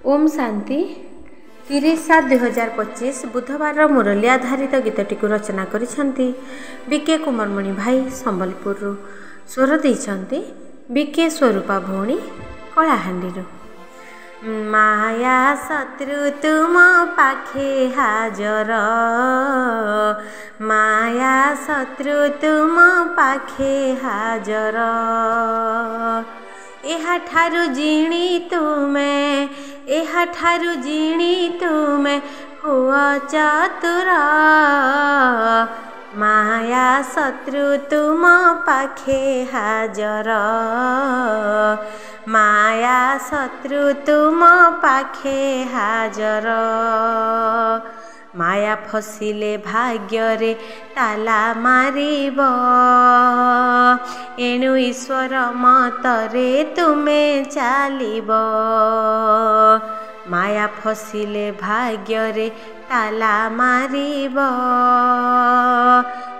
ओम शांति 30/7/2025 बुधवार मुरली आधारित गीतटी को रचना करिसेंती बीके कुमारमणि भाई संबलपुर स्वर देइछंती बीके स्वरूपा भौणी कलाहांडी। माया शत्रु तुम पाखे हाजर, माया शत्रु तुम पाखे हाजर, एहा ठारु जिणी तुमे, एहा ठारु जिणी तुमे हुआ चतुर, माया शत्रु तुम पाखे हाजर, माया शत्रु तुम पाखे हाजर, माया फसिले भाग्य रे ताला मारिब, एणु ईश्वर मतरे तुमे चालिब, माया फसिले भाग्य रे ताला मारिब,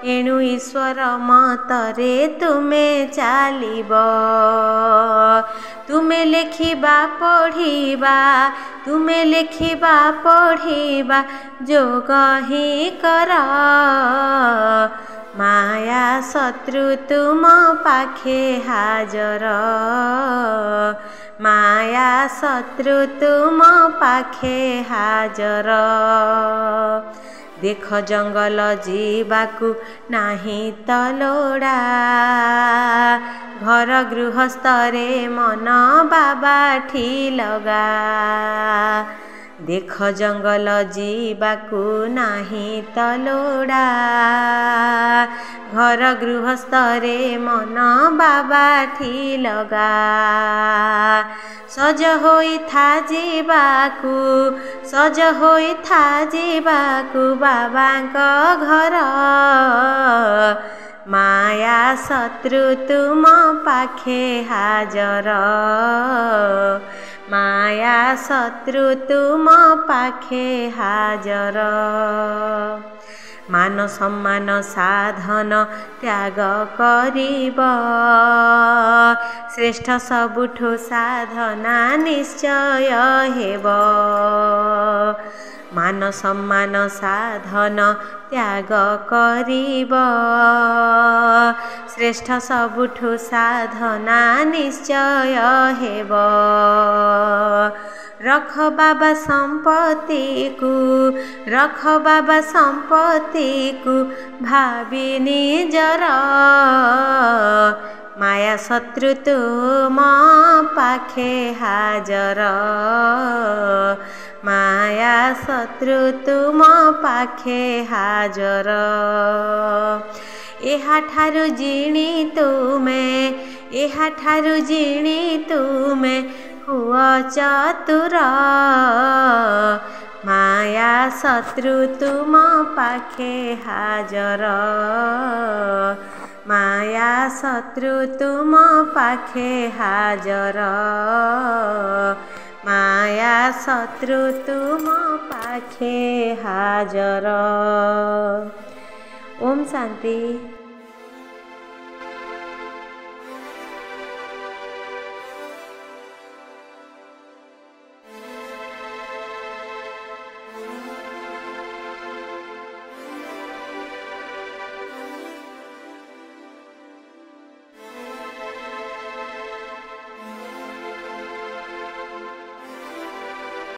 एणु ईश्वर मतरे तुमे चालिब, तुमे लेखिबा पढ़िबा, तुमे लेखिबा पढ़िबा जोग ही कर, माया शत्रु तुम पाखे हाजर, माया शत्रु तुम पाखे हाजर, देख जंगल जीवाकू नाही तलोड़ा, घर गृहस्थरे मन बाबा ठी लगा, देख जंगल जीवाकू नाही तलोड़ा, घर गृहस्थरे मन बाबा ठी लगा, सज होई था जीवाकू, सज होई था जीवाकू बाबांको घर, माया शत्रु तुम पाखे हाजर, माया शत्रु तुम पाखे हाजर, मान सम्मान साधन त्याग करिब, श्रेष्ठ सबुठु साधना निश्चय हेब, मान सम्मान साधन त्याग करिब, श्रेष्ठ सबुठु साधना निश्चय हेब, रख बाबा संपत्ति को, रख बाबा संपत्ति को भावी निजर, माया शत्रु तुम पाखे हाजर, माया शत्रु तुम पाखे हाजर, एहा ठारु जिणी तुमे, एहा ठारु जिणी तुमे हुआ चतुर, माया शत्रु तुम पाखे हाजर, माया शत्रु तुम पाखे हाजर, माया शत्रु तुम पाखे हाजर। ओम शांति।